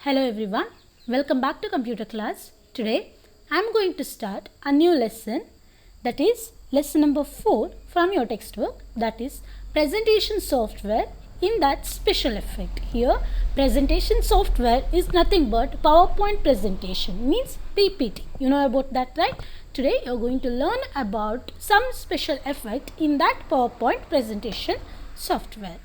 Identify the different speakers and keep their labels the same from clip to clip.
Speaker 1: Hello everyone, welcome back to computer class. Today I am going to start a new lesson, that is lesson number 4 from your textbook, that is presentation software in that special effect. Here presentation software is nothing but PowerPoint presentation, means PPT. You know about that, right? Today you are going to learn about some special effect in that PowerPoint presentation software.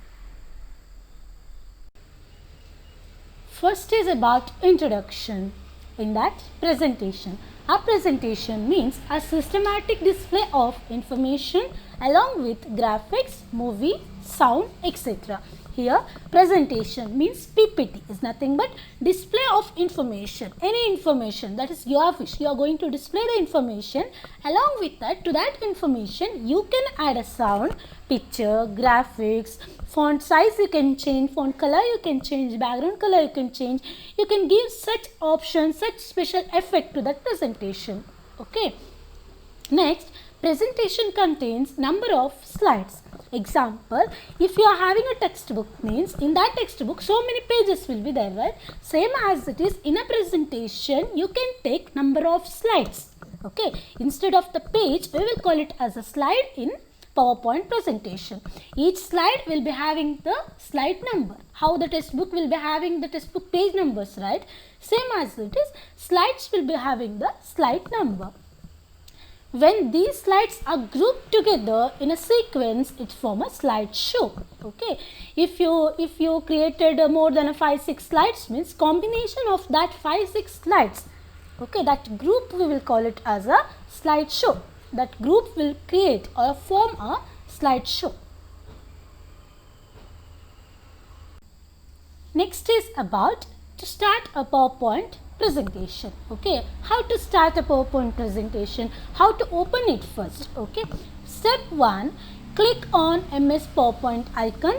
Speaker 1: First is about introduction in that presentation. A presentation means a systematic display of information along with graphics, movie, sound, etc. Here presentation means PPT is nothing but display of information, any information that is your wish. You are going to display the information. Along with that, to that information you can add a sound, picture, graphics, font size you can change, font color you can change, background color you can change. You can give such options, such special effect to that presentation. Okay. Next, presentation contains number of slides. Example, if you are having a textbook, means in that textbook so many pages will be there, right? Same as it is in a presentation, you can take number of slides. Okay. Instead of the page, we will call it as a slide in PowerPoint presentation. Each slide will be having the slide number. How the textbook will be having the textbook page numbers, right? Same as it is, slides will be having the slide number. When these slides are grouped together in a sequence, it forms a slideshow. Okay. If you created more than 5-6 slides, means combination of that 5-6 slides. Okay, that group we will call it as a slideshow. That group will create or form a slideshow. Next is about to start a PowerPoint presentation. Okay, how to start a PowerPoint presentation, how to open it first. Okay, step 1, click on MS PowerPoint icon.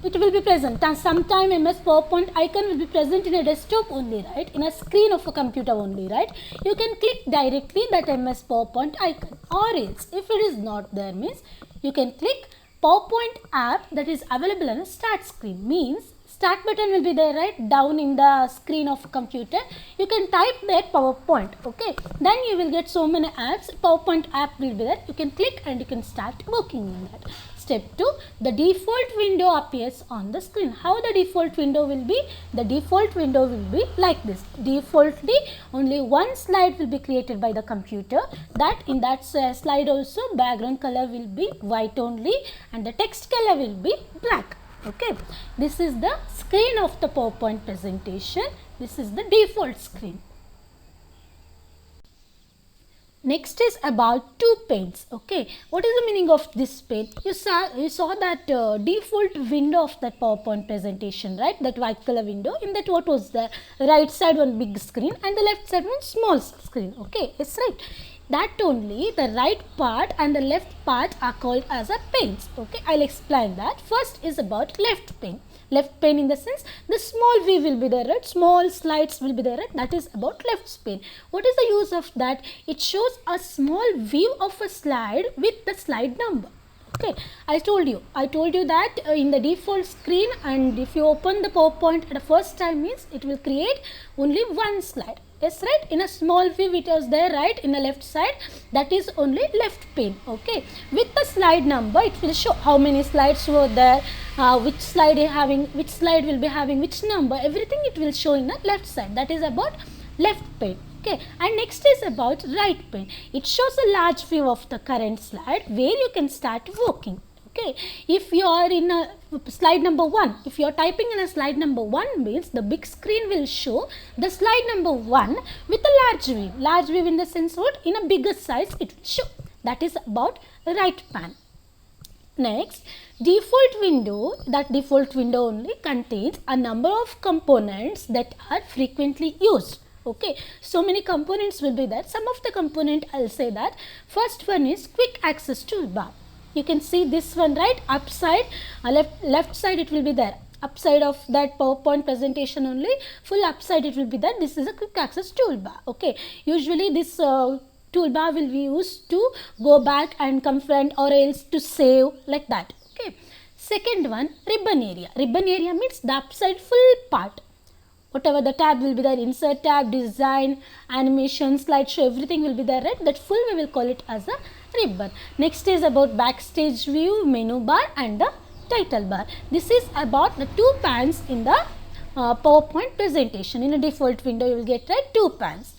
Speaker 1: It will be present, and sometime MS PowerPoint icon will be present in a desktop only, right? In a screen of a computer only, right? You can click directly that MS PowerPoint icon, or else if it is not there, means you can click PowerPoint app that is available on a start screen. Means start button will be there, right, down in the screen of a computer. You can type there PowerPoint. Okay, then you will get so many apps. PowerPoint app will be there. You can click and you can start working in that. Step 2, the default window appears on the screen. How the default window will be? The default window will be like this. Defaultly, only one slide will be created by the computer. That in that slide also background color will be white only and the text color will be black. Okay, this is the screen of the PowerPoint presentation. This is the default screen. Next is about two panes. Okay, what is the meaning of this pane? You saw that default window of that PowerPoint presentation, right? That white color window. In that, what was the right side one big screen and the left side one small screen. Okay, yes, right. That only the right part and the left part are called as a panes. Okay, I'll explain that. First is about left pane. Left pane in the sense the small view will be there, right? Small slides will be there, right? That is about left pane. What is the use of that? It shows a small view of a slide with the slide number. Okay, I told you that in the default screen, and if you open the PowerPoint at the first time, means it will create only one slide. Yes, right, in a small view it was there, right, in the left side, that is only left pane. Okay, with the slide number it will show how many slides were there, which slide will be having which number, everything it will show in the left side. That is about left pane. Okay, and next is about right pane. It shows a large view of the current slide where you can start working. Okay, if you are in a slide number 1, if you are typing in a slide number 1, means the big screen will show the slide number 1 with a large view. Large view in the sense what? In a bigger size it will show. That is about right pane. Next, default window. That default window only contains a number of components that are frequently used. Okay, so many components will be there. Some of the component I'll say that. First one is quick access toolbar. You can see this one, right? Upside, left side it will be there. Upside of that PowerPoint presentation only, full upside it will be there. This is a quick access toolbar. Okay, usually this toolbar will be used to go back and confront or else to save, like that. Okay, second one, ribbon area. Ribbon area means the upside full part. whatever the tab will be there, insert tab, design, animation, slideshow, everything will be there, right? That full we will call it as a ribbon. Next is about backstage view, menu bar and the title bar. This is about the two pans in the PowerPoint presentation. In a default window you will get, right, two pans.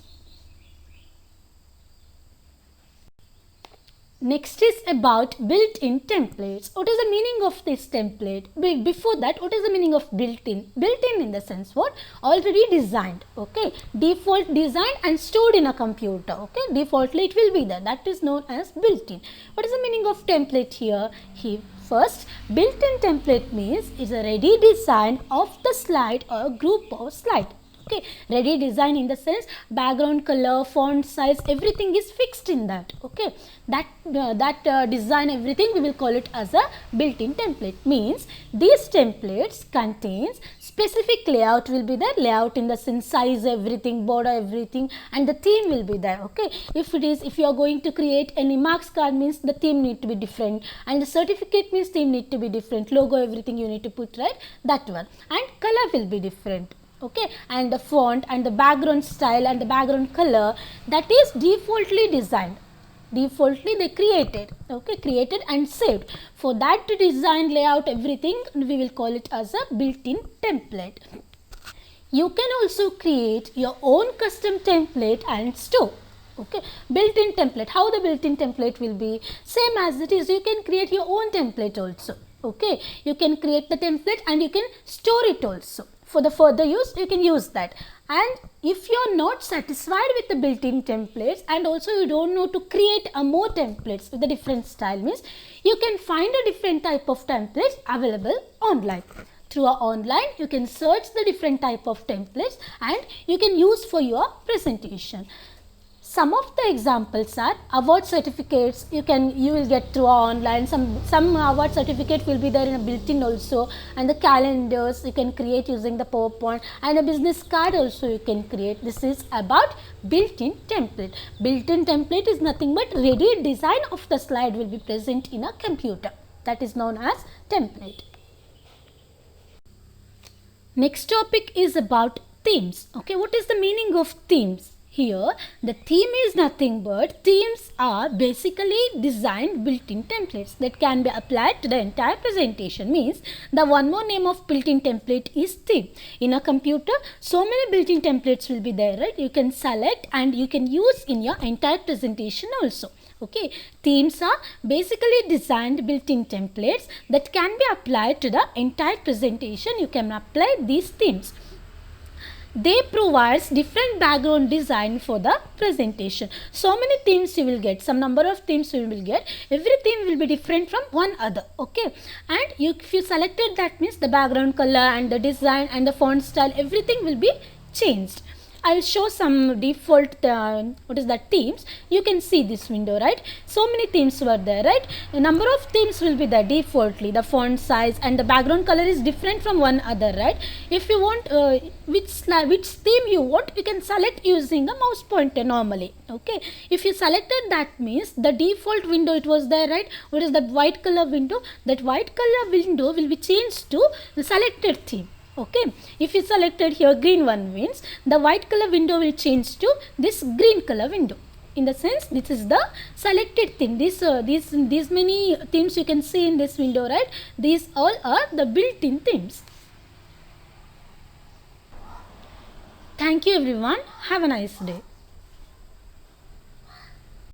Speaker 1: Next is about built-in templates. What is the meaning of this template? Before that, what is the meaning of built-in? Built-in in the sense what? Already designed, okay? Default designed and stored in a computer, okay? Defaultly it will be there. That is known as built-in. What is the meaning of template here? First, built-in template means is a ready design of the slide or group of slide. Okay, ready design in the sense background color, font size, everything is fixed in that. Okay, that design, everything we will call it as a built-in template. Means these templates contains specific layout will be there, layout in the sense size, everything, border, everything, and the theme will be there. Okay, if you are going to create any marks card, means the theme need to be different, and the certificate means theme need to be different, logo, everything you need to put, right, that one, and color will be different. Okay, and the font and the background style and the background color, that is defaultly designed, defaultly they created, okay, created and saved. For that design, layout, everything we will call it as a built-in template. You can also create your own custom template and store. Okay, built-in template, how the built-in template will be? Same as it is, you can create your own template also. Okay, you can create the template and you can store it also. For the further use, you can use that. And if you are not satisfied with the built-in templates and also you don't know to create a more templates with a different style, means you can find a different type of templates available online. Through online, you can search the different type of templates and you can use for your presentation. Some of the examples are award certificates. You will get through online. Some award certificate will be there in a built-in also, and the calendars you can create using the PowerPoint, and a business card also you can create. This is about built-in template. Built-in template is nothing but ready design of the slide will be present in a computer. That is known as template. Next topic is about themes. Okay, what is the meaning of themes? Here, the theme is nothing but themes are basically designed built-in templates that can be applied to the entire presentation. Means the one more name of built-in template is theme. In a computer, so many built-in templates will be there, right? You can select and you can use in your entire presentation also. Okay, themes are basically designed built-in templates that can be applied to the entire presentation. You can apply these themes. They provides different background design for the presentation. So many themes you will get, some number of themes you will get. Every theme will be different from one other. Okay, and if you selected, that means the background color and the design and the font style, everything will be changed. I will show some default themes. You can see this window, right? So many themes were there, right? A number of themes will be there defaultly. The font size and the background color is different from one other, right? If you want which theme you want, you can select using a mouse pointer normally. Okay, if you selected, that means the default window it was there, right? What is that white color window? That white color window will be changed to the selected theme. Okay, if you selected here green one, means the white color window will change to this green color window. In the sense, this is the selected theme. These many themes you can see in this window, right? These all are the built-in themes. Thank you everyone. Have a nice day.